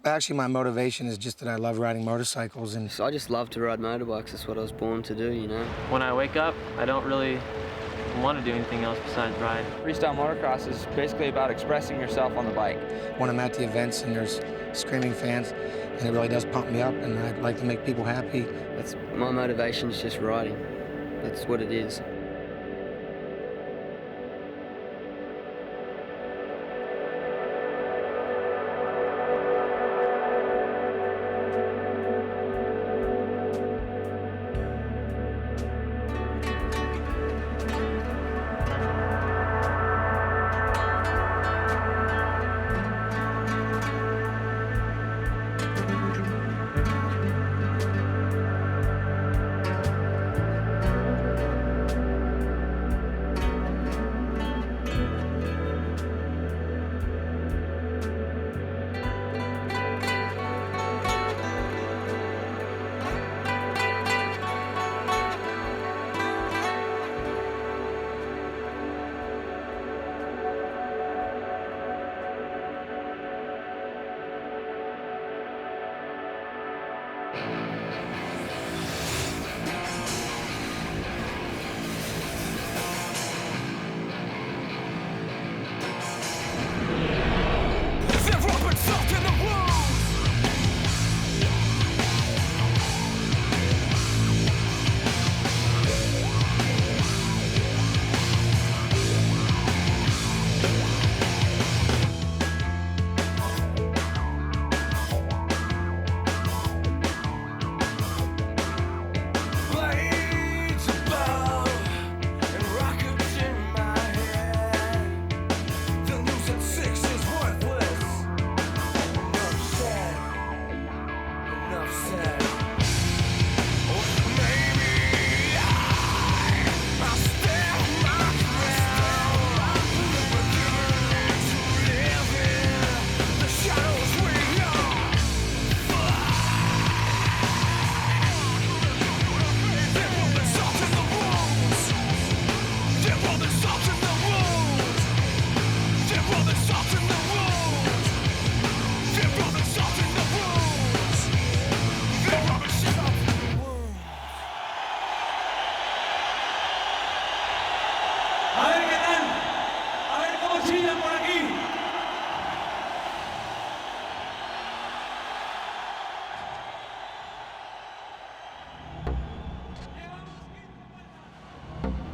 Actually, my motivation is just that I love riding motorcycles. And So I just love to ride motorbikes. That's what I was born to do, you know. When I wake up, I don't really want to do anything else besides ride. Freestyle motocross is basically about expressing yourself on the bike. When I'm at the events and there's screaming fans, and it really does pump me up, and I like to make people happy. That's my motivation is just riding. That's what it is.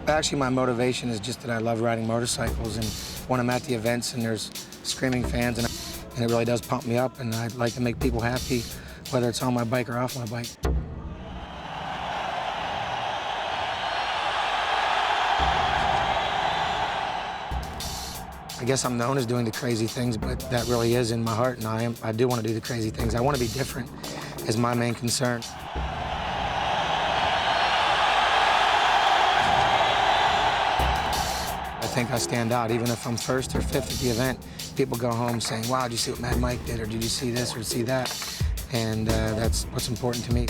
Actually, my motivation is just that I love riding motorcycles, and when I'm at the events and there's screaming fans, and it really does pump me up, and I like to make people happy, whether it's on my bike or off my bike. I guess I'm known as doing the crazy things, but that really is in my heart, and I do want to do the crazy things. I want to be different is my main concern. I think I stand out. Even if I'm first or fifth at the event, people go home saying, wow, did you see what Mad Mike did, or did you see this or see that? And that's what's important to me.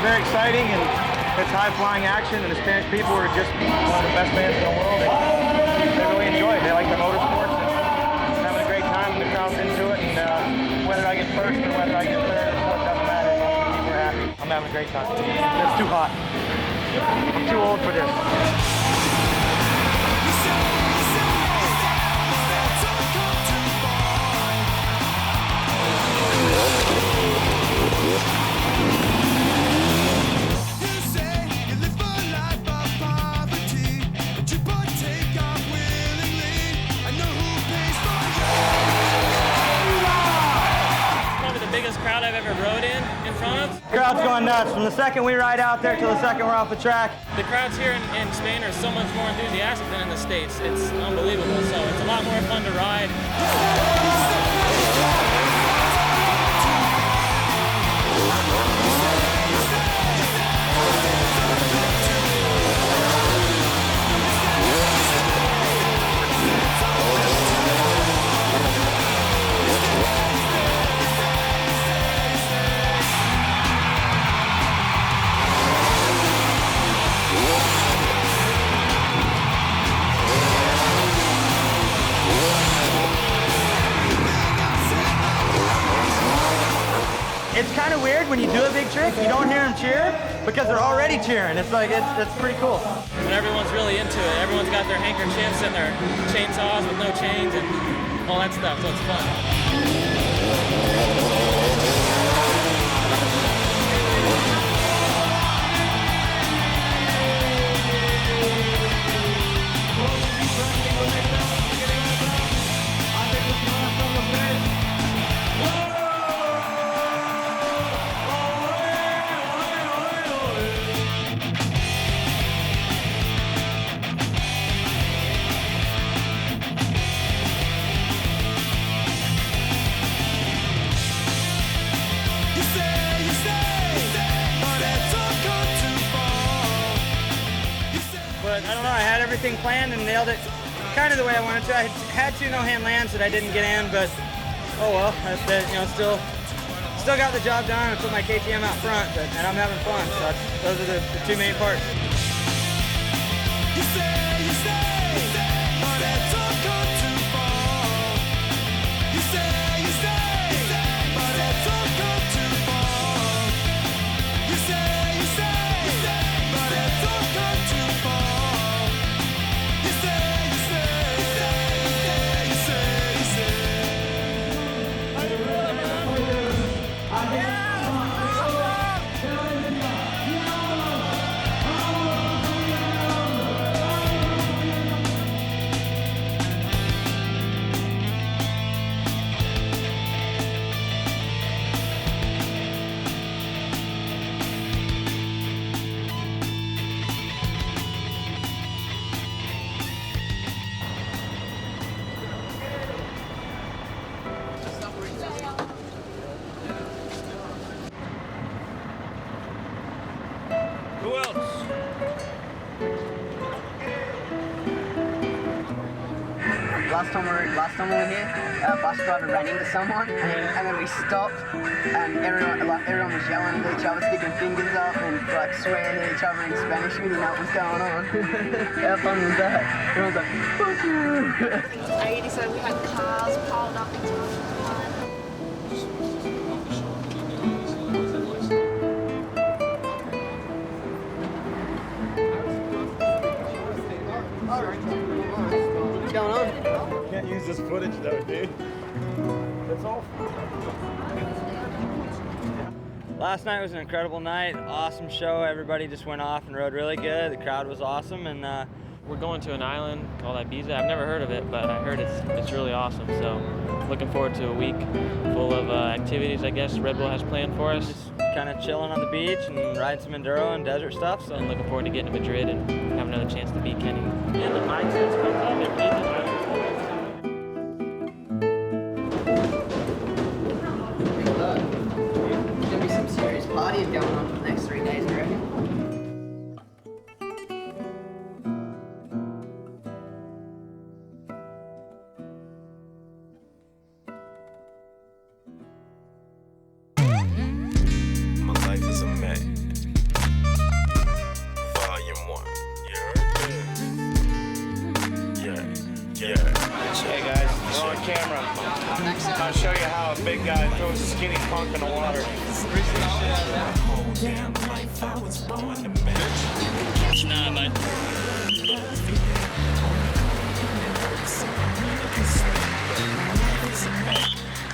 Very exciting, and it's high-flying action, and the Spanish people are just one of the best bands in the world. They really enjoy it. They like the motorsports, and having a great time, and the crowd's into it, and whether I get first or whether I get third, it doesn't matter. As long as people are happy. I'm having a great time. It's too hot. I'm too old for this. ever rode in front of. Crowd's going nuts from the second we ride out there till the second we're off the track. The crowds here in Spain are so much more enthusiastic than in the States. It's unbelievable, so it's a lot more fun to ride. It's kind of weird when you do a big trick, you don't hear them cheer because they're already cheering. It's like, it's pretty cool. When everyone's really into it, everyone's got their handkerchiefs and their chainsaws with no chains and all that stuff, so it's fun. But I don't know, I had everything planned and nailed it kind of the way I wanted to. I had two no-hand lands that I didn't get in, but oh well, you know, still got the job done. I put my KTM out front, and I'm having fun. So those are the two main parts. Who else? Last time we were here, a bus driver ran into someone, and then we stopped, and everyone was yelling at each other, sticking fingers up, and like swearing at each other in Spanish. We didn't know what was going on. How fun was that? Everyone's like, "Fuck you!" 80, so we had cars piled up into the line. What's going on? Can't use this footage though, dude. That's all. Last night was an incredible night, awesome show. Everybody just went off and rode really good. The crowd was awesome, and We're going to an island called Ibiza. I've never heard of it, but I heard it's really awesome. So looking forward to a week full of activities, I guess, Red Bull has planned for us. just kind of chilling on the beach and riding some enduro and desert stuff. So And looking forward to getting to Madrid and have another chance to beat Kenny. And the mindset's comes up every day. There's gonna be some serious partying going on for the next 3 days, I reckon. My life is a Mac. Volume 1. Yeah. hey guys, we're on camera. I'll show you how a big guy throws a skinny punk in the water. Whole damn life I was born to bitch. Nah, mate.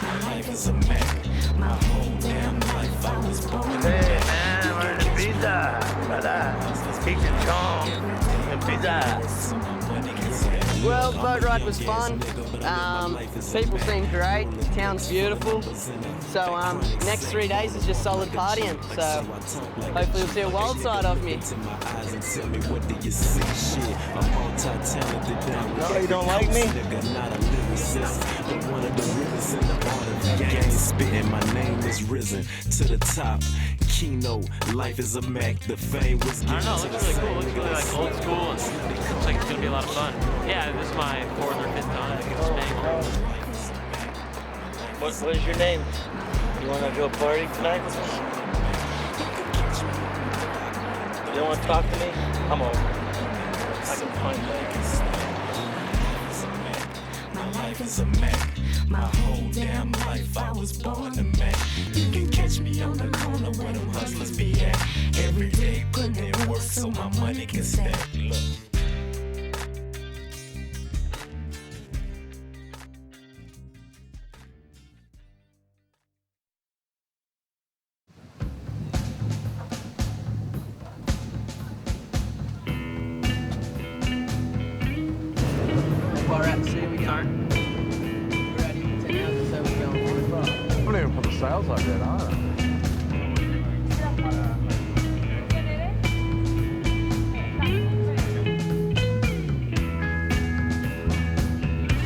My life is a Mac. My whole damn life I was born to Hey man, we're in Ibiza, brother. Cheech and Chong, Ibiza. Somebody can say, Well, buddy. boat ride was fun. People seemed great. Town's beautiful. So next 3 days is just solid partying. So hopefully you'll see a wild side of me. No, you don't like me? Spitting, my name is risen to the top. Keynote, life is a Mac. The fame was. I don't know. It looks really cool. It looks really like old school, and it looks like it's gonna be a lot of fun. Yeah, this is my 4th or 5th time staying. What is your name? You want to go party tonight with us? You don't want to talk to me? I'm over. I can find things. My life is a Mac. My whole damn life I was born a Mac. You can catch me on the corner where them hustlers be at. Every day putting in work so my money can stack. Look. Far out to sea we go. We're out here for 10 hours, so we're going for it. I don't even put the sails like that on.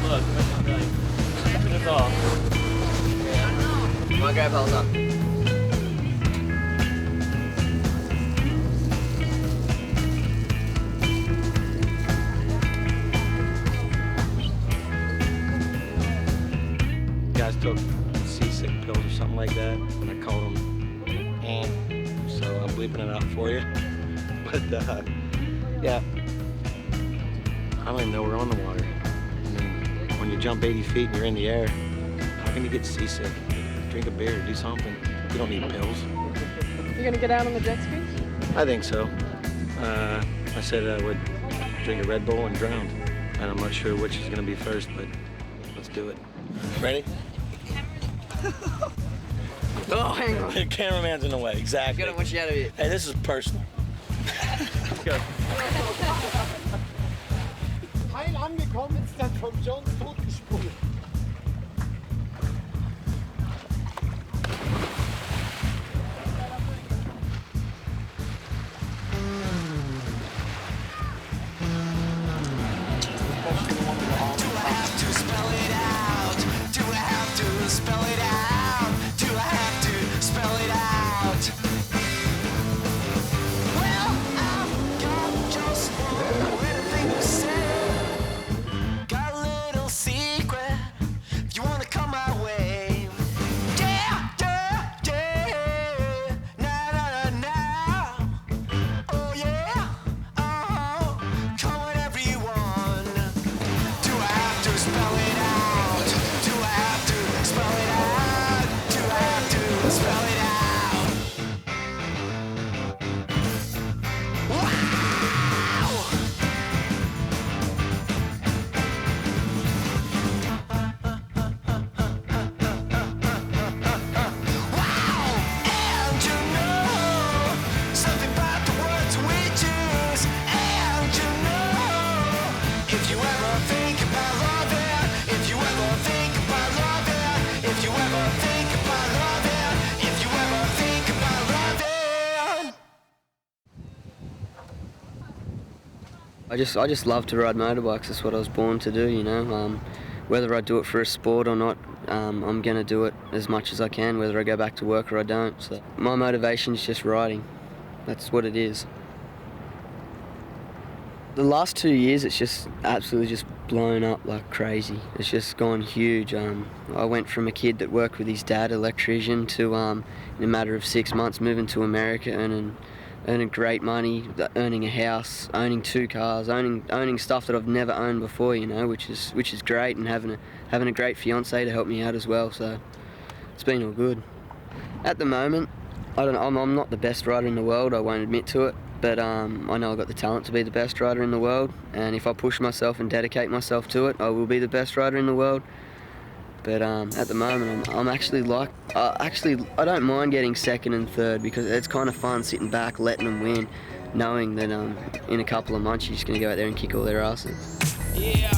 Look, it's all. Come on, grab hold up. Guys took seasick pills or something like that, and I called them so I'm bleeping it out for you. But yeah, I don't even know we're on the water. I mean, when you jump 80 feet and you're in the air, how can you get seasick? Drink a beer, do something. You don't need pills. You're gonna get out on the jet ski? I think so. I said I would drink a Red Bull and drown, and I'm not sure which is gonna be first, but let's do it. Ready? Oh, hang on. The cameraman's in the way, exactly. Gotta watch you out of here. Hey, this is personal. Let's go. Heil angekommen ist dann vom Jones totgesprungen. I just love to ride motorbikes. That's what I was born to do, you know. Whether I do it for a sport or not, I'm going to do it as much as I can, whether I go back to work or I don't. So my motivation is just riding. That's what it is. The last 2 years, it's just absolutely just blown up like crazy. It's just gone huge. I went from a kid that worked with his dad, electrician, to in a matter of 6 months moving to America, earning great money, owning a house, owning 2 cars, owning stuff that I've never owned before, you know, which is great, and having a great fiance to help me out as well. So it's been all good. At the moment, I'm not the best rider in the world. I won't admit to it, but I know I've got the talent to be the best rider in the world, and if I push myself and dedicate myself to it, I will be the best rider in the world. But at the moment, I'm actually I don't mind getting second and third, because it's kind of fun sitting back, letting them win, knowing that in a couple of months you're just going to go out there and kick all their asses. Yeah.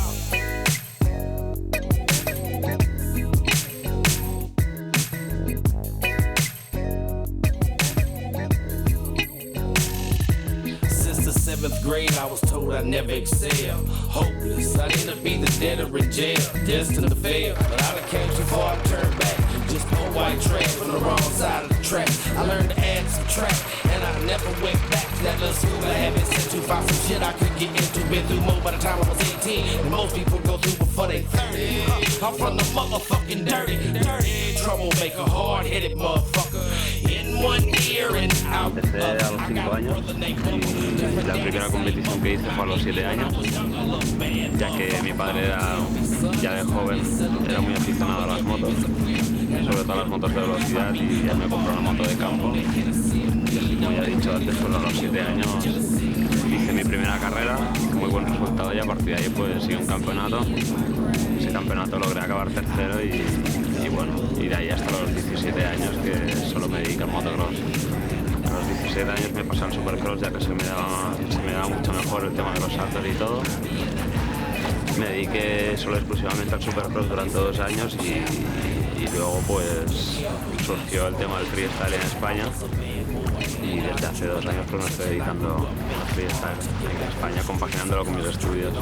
grade, I was told I never excel. Hopeless, I'd end up either dead or in jail. Destined to fail, but I done came too far to turn back. Just more white trash from the wrong side of the track. I learned to add some track, and I never went back to that little school I had been sent to. Found some shit I could get into. Been through more by the time I was 18 than most people go through before they 30. I'm from the motherfucking dirty troublemaker, hard-headed motherfucker. In one ear and out. Empecé a los 5 años y la primera competición que hice fue a los 7 años, ya que mi padre ya de joven era muy aficionado a las motos, sobre todo a las motos de velocidad, y él me compró una moto de campo. Como ya he dicho antes, pues a los 7 años hice mi primera carrera, muy buen resultado, y a partir de ahí pues seguí un campeonato. Ese campeonato logré acabar tercero y bueno, y de ahí hasta los 17 años que solo me dedico al motocross. A los 17 años me pasé al supercross, ya que se me daba mucho mejor el tema de los saltos y todo. Me dediqué solo exclusivamente al supercross durante 2 años y luego pues surgió el tema del freestyle en España, y desde hace 2 años pues me estoy dedicando al freestyle en España, compaginándolo con mis estudios.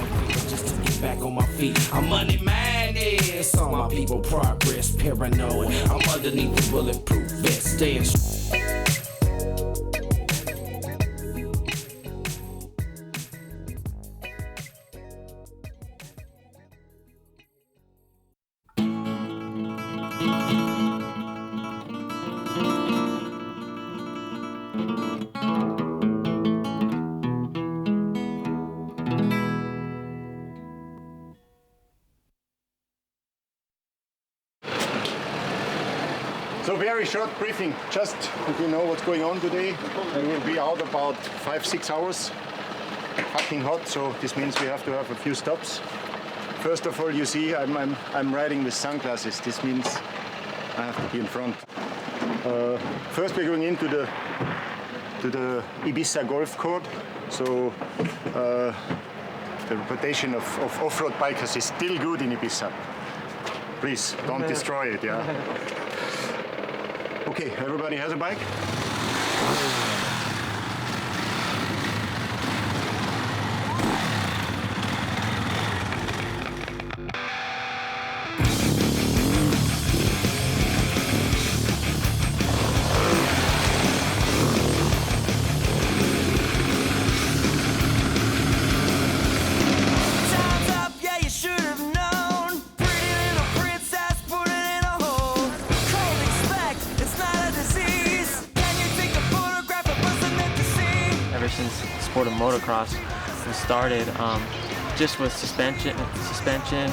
Back on my feet, I'm money minded. Saw my people progress, paranoid. I'm underneath the bulletproof vest, staying. So very short briefing, just if you know what's going on today. We will be out about 5-6 hours, fucking hot, so this means we have to have a few stops. First of all, you see I'm riding with sunglasses. This means I have to be in front. First we're going into the Ibiza golf course. So the reputation of off-road bikers is still good in Ibiza. Please don't destroy it, yeah. Okay, everybody has a bike? Since the sport of motocross was started, just with suspension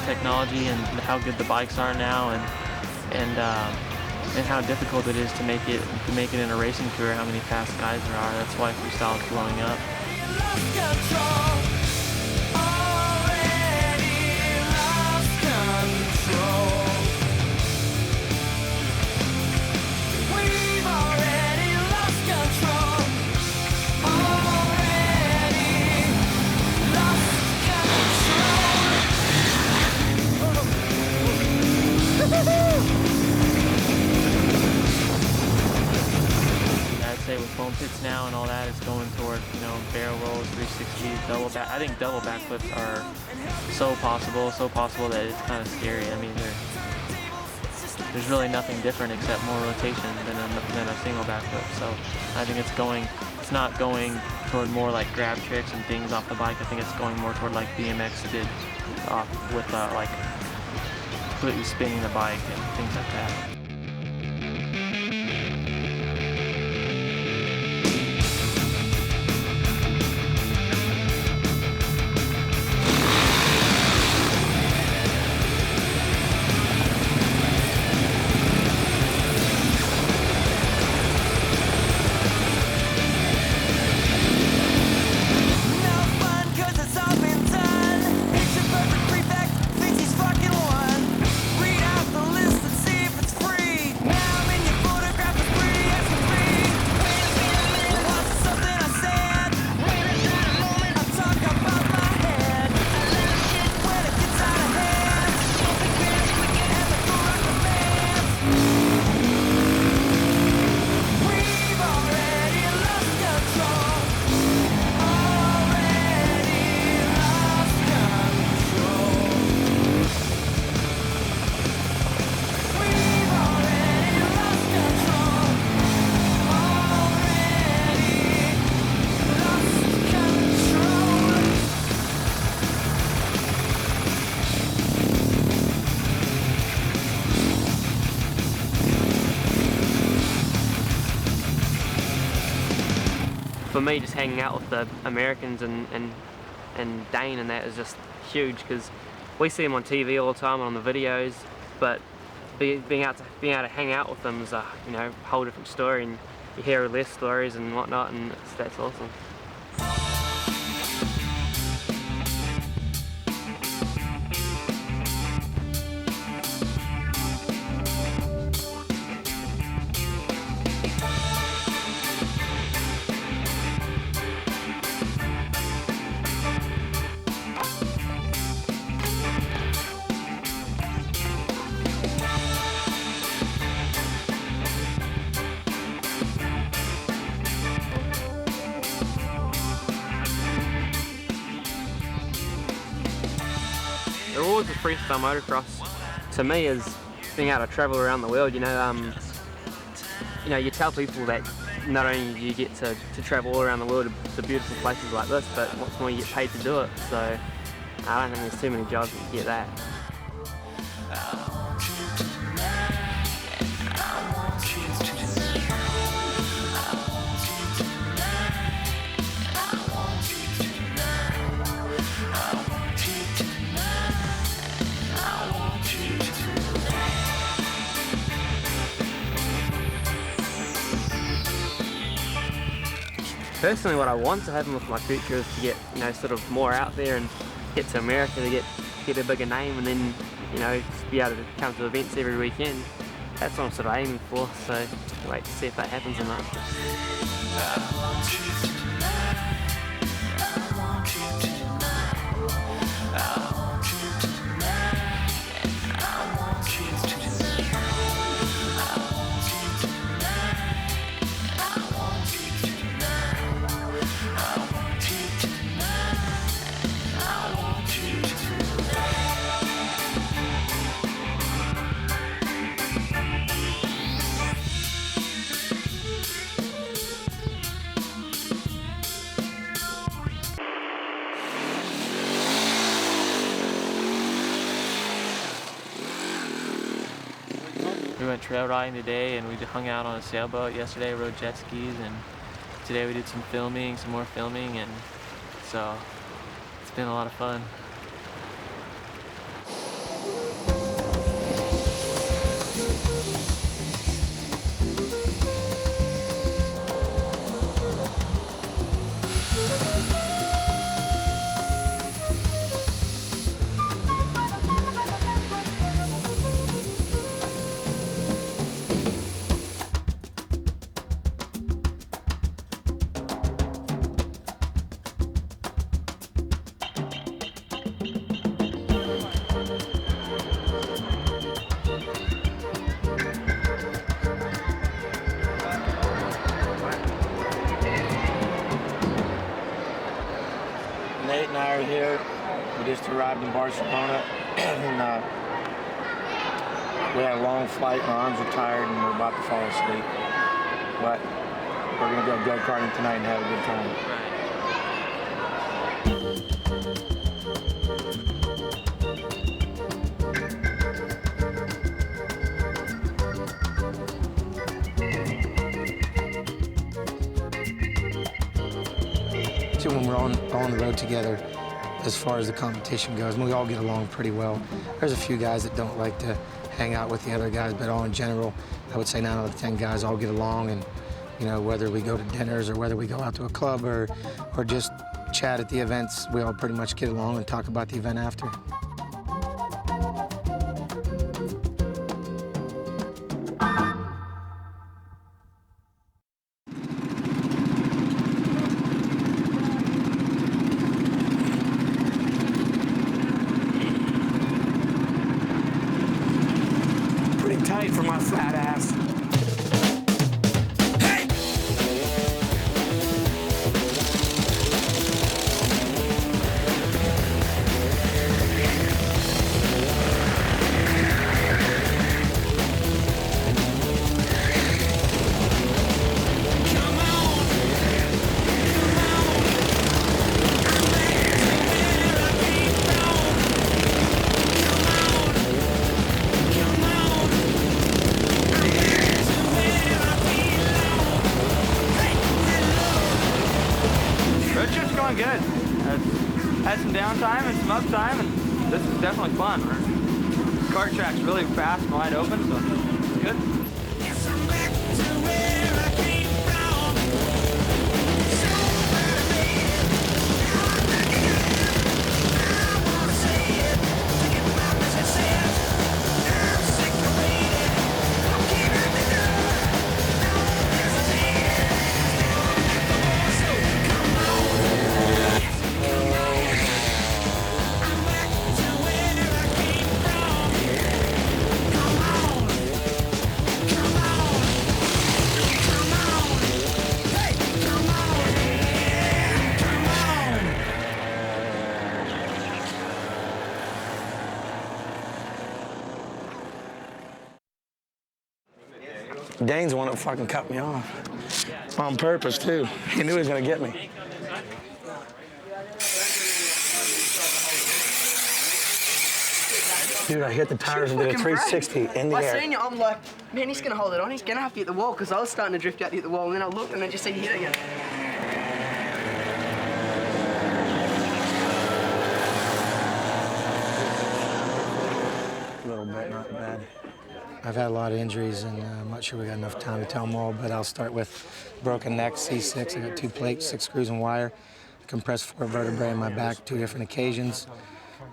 technology and how good the bikes are now, and how difficult it is to make it in a racing career. How many fast guys there are. That's why freestyle is blowing up. With foam pits now and all that, it's going toward, barrel rolls, 360s, double back. I think double backflips are so possible that it's kind of scary. I mean, there's really nothing different except more rotation than a single backflip. So I think it's not going toward more like grab tricks and things off the bike. I think it's going more toward like BMX did with like completely spinning the bike and things like that. Perfect prefect thinks he's fucking won. Read out the list and see if it's free. for me, just hanging out with the Americans and Dane and that is just huge, because we see them on TV all the time on the videos, but being able to hang out with them is a whole different story, and you hear their stories and whatnot, and that's awesome. The rules of freestyle motocross, to me, is being able to travel around the world. You tell people that not only do you get to travel all around the world to beautiful places like this, but what's more, you get paid to do it. So I don't think there's too many jobs that you get that. Personally, what I want to happen with my future is to get, sort of more out there and get to America to get a bigger name, and then, just be able to come to events every weekend. That's what I'm sort of aiming for, so wait to see if that happens or not. We went trail riding today, and we hung out on a sailboat. Yesterday rode jet skis, and today we did some more filming, and so it's been a lot of fun. Nate and I are here. We just arrived in Barcelona, and we had a long flight. My arms are tired, and we're about to fall asleep. But we're gonna go go-karting tonight and have a good time. When we're on the road together, as far as the competition goes, we all get along pretty well. There's a few guys that don't like to hang out with the other guys, but all in general, I would say 9 out of 10 guys all get along, and whether we go to dinners or whether we go out to a club or just chat at the events, we all pretty much get along and talk about the event after. Tight for my fat ass. fun. Kart track's really fast and wide open, so it's good. Dane's the one that fucking cut me off. On purpose, too. He knew he was going to get me. Dude, I hit the tires and did a 360 in the air. I seen you, I'm like, man, he's going to hold it on. He's going to have to hit the wall, because I was starting to drift out to hit the wall, and then I looked and I just seen you hit it again. A little bit, not bad. I've had a lot of injuries, and I'm not sure we got enough time to tell them all, but I'll start with broken neck, C6. I got 2 plates, 6 screws and wire, compressed 4 vertebrae in my back, 2 different occasions.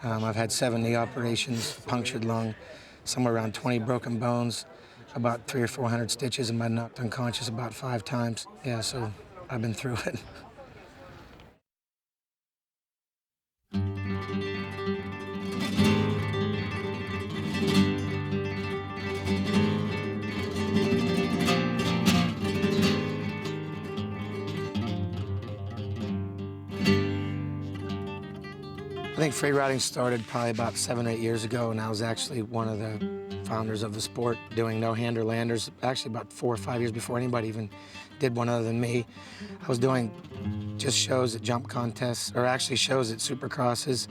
I've had 7 knee operations, punctured lung, somewhere around 20 broken bones, about 300 or 400 stitches, and been knocked unconscious about 5 times. Yeah, so I've been through it. I think freeriding started probably about 7 or 8 years ago, and I was actually one of the founders of the sport, doing no-hander landers, actually about 4 or 5 years before anybody even did one other than me. I was doing just shows at jump contests, or actually shows at supercrosses,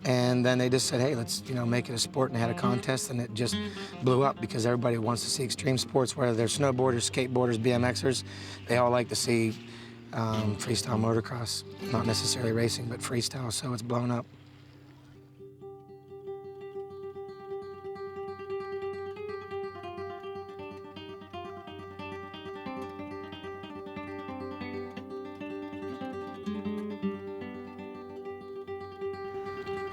and then they just said, hey, let's make it a sport, and had a contest, and it just blew up because everybody wants to see extreme sports, whether they're snowboarders, skateboarders, BMXers. They all like to see freestyle motocross, not necessarily racing, but freestyle, so it's blown up.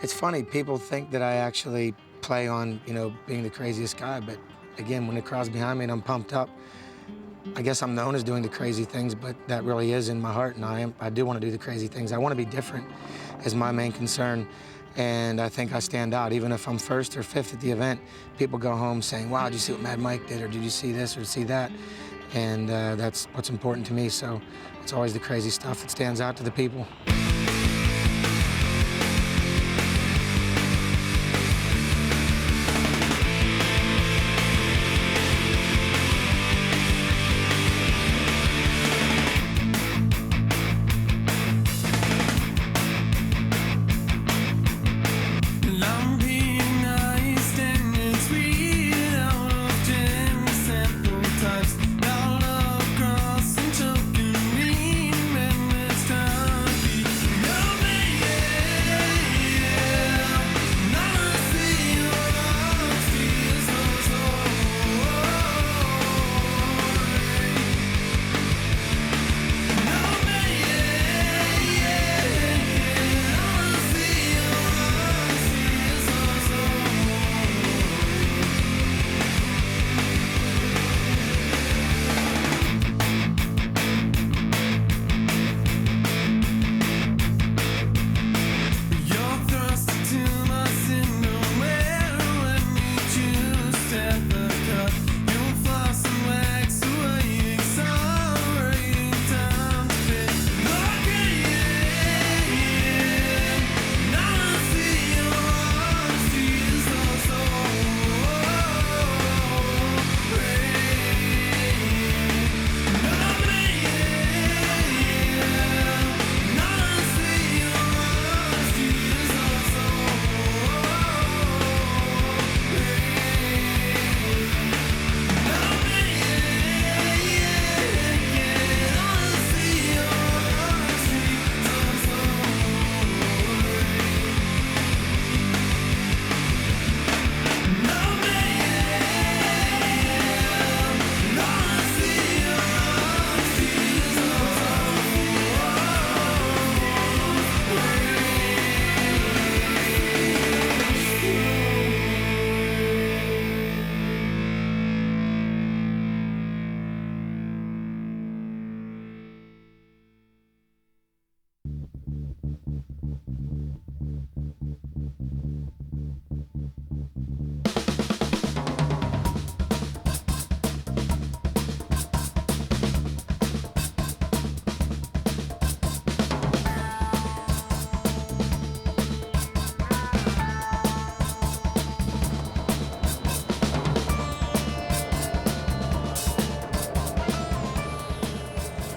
It's funny, people think that I actually play on, being the craziest guy, but again, when the crowd's behind me and I'm pumped up, I guess I'm known as doing the crazy things, but that really is in my heart, and I do want to do the crazy things. I want to be different is my main concern, and I think I stand out. Even if I'm 1st or 5th at the event, people go home saying, wow, did you see what Mad Mike did, or did you see this or see that? And that's what's important to me, so it's always the crazy stuff that stands out to the people.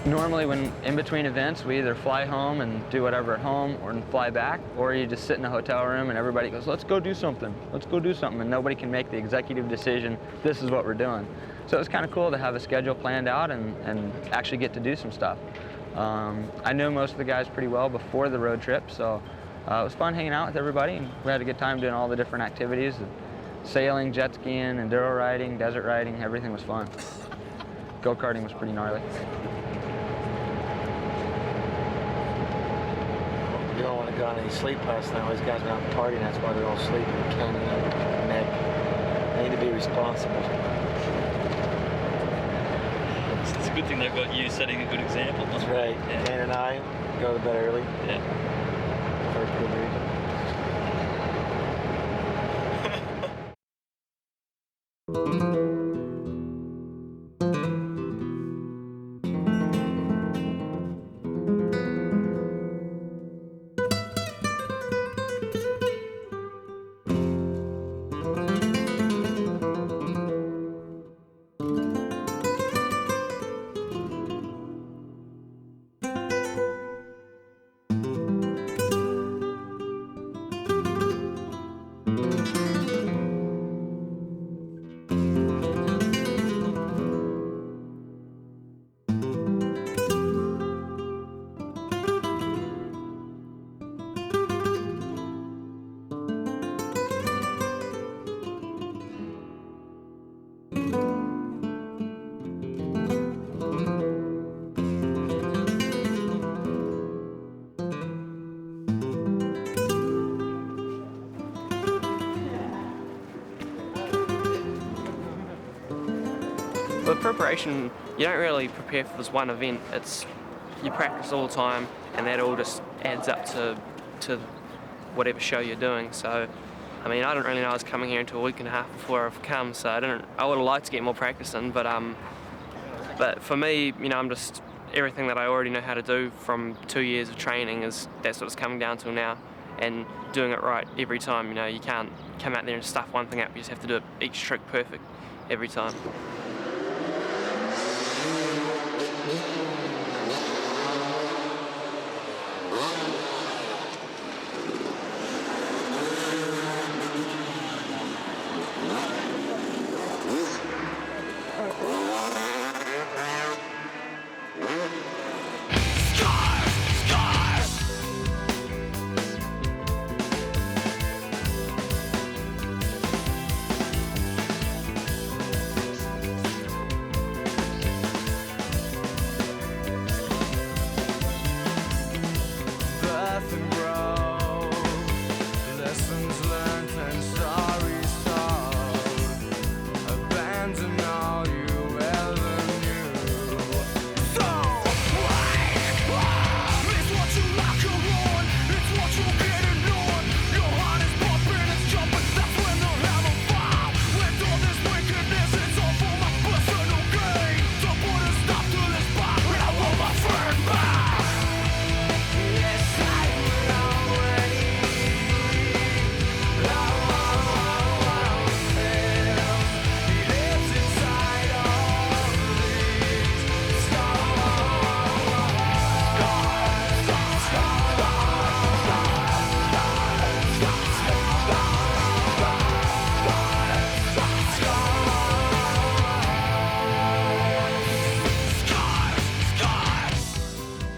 Normally when in between events, we either fly home and do whatever at home or fly back, or you just sit in a hotel room and everybody goes, let's go do something, and nobody can make the executive decision, this is what we're doing. So it's kind of cool to have a schedule planned out and actually get to do some stuff. I knew most of the guys pretty well before the road trip, so it was fun hanging out with everybody, and we had a good time doing all the different activities. Sailing, jet skiing, enduro riding, desert riding, everything was fun. Go-karting was pretty gnarly. You don't want to go on any sleep last night. All these guys went out partying, that's why they're all sleeping. Kenny and Nick. They need to be responsible. It's a good thing they've got you setting a good example. That's right. Yeah. Dan and I go to bed early. Yeah. For a good reason. For the preparation, you don't really prepare for this one event. You practice all the time, and that all just adds up to whatever show you're doing. So, I mean, I didn't really know I was coming here until a week and a half before I've come. So I would have liked to get more practice in, but for me, you know, everything that I already know how to do from 2 years of training that's what it's coming down to now, and doing it right every time. You know, you can't come out there and stuff one thing up. You just have to do each trick perfect every time.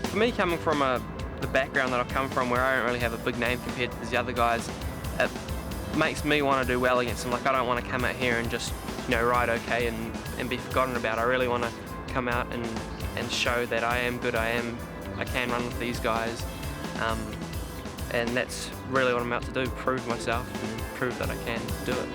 For me, coming from the background that I've come from, where I don't really have a big name compared to the other guys, it makes me want to do well against them. Like, I don't want to come out here and just, you know, ride okay and be forgotten about. I really want to come out and show that I am good. I can run with these guys, and that's really what I'm out to do: prove myself and prove that I can do it.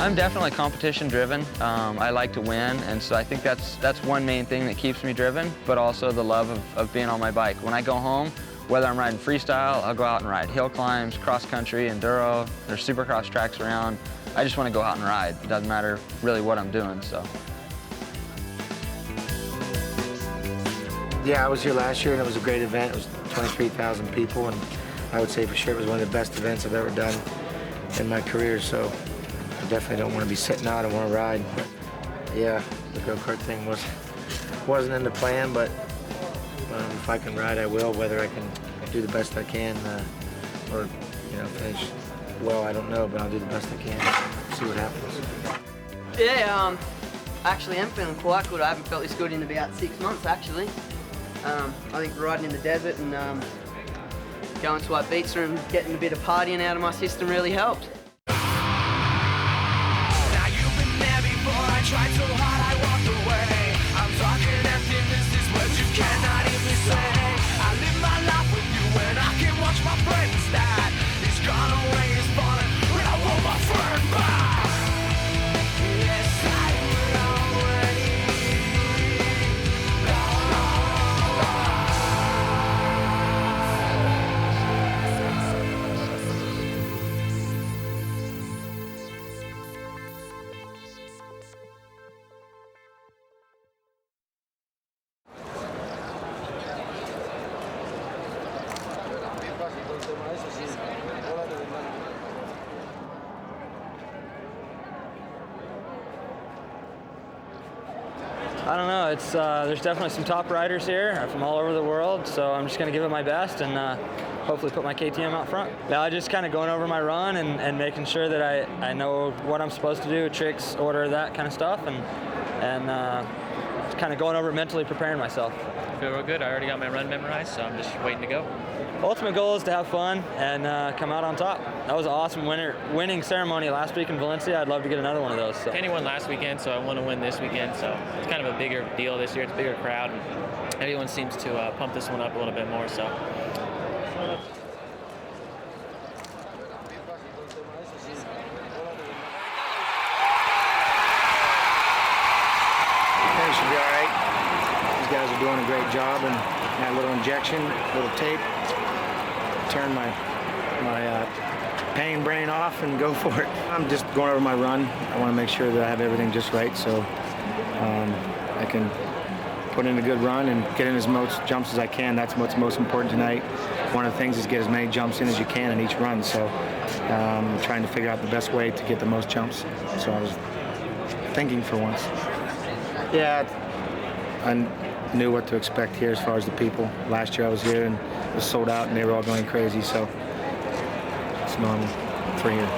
I'm definitely competition driven. I like to win, and so I think that's one main thing that keeps me driven, but also the love of being on my bike. When I go home, whether I'm riding freestyle, I'll go out and ride hill climbs, cross country, enduro, there's supercross tracks around. I just want to go out and ride. It doesn't matter really what I'm doing, so. Yeah, I was here last year and it was a great event. It was 23,000 people, and I would say for sure it was one of the best events I've ever done in my career. So definitely don't want to be sitting out. I want to ride. But yeah, the go-kart thing wasn't in the plan, but if I can ride, I will. Whether I can do the best I can or finish well, I don't know, but I'll do the best I can. See what happens. Yeah, actually I'm feeling quite good. I haven't felt this good in about 6 months actually. I think riding in the desert and going to Ibiza and getting a bit of partying out of my system really helped. Now you've been there before, I tried so hard I walked away. I'm talking emptiness, this words you cannot even say. I live my life with you and I can watch my friends die. It's gone away, it's falling, but I want my friend back. Yes, I will already. I don't know, there's definitely some top riders here from all over the world, so I'm just going to give it my best and hopefully put my KTM out front. Yeah, I just kind of going over my run and making sure that I know what I'm supposed to do, tricks, order, that kind of stuff, and just kind of going over it mentally, preparing myself. I feel real good. I already got my run memorized, so I'm just waiting to go. Ultimate goal is to have fun and come out on top. That was an awesome winning ceremony last week in Valencia. I'd love to get another one of those. So. Kenny won last weekend, so I want to win this weekend. So it's kind of a bigger deal this year. It's a bigger crowd, and everyone seems to pump this one up a little bit more. So. It should be all right. These guys are doing a great job, and that little injection, little tape, turn my pain brain off and go for it. I'm just going over my run. I want to make sure that I have everything just right so I can put in a good run and get in as most jumps as I can. That's what's most important tonight. One of the things is get as many jumps in as you can in each run. So I'm trying to figure out the best way to get the most jumps. So I was thinking for once. Yeah, I knew what to expect here as far as the people. Last year I was here and it was sold out and they were all going crazy, so it's normal for here.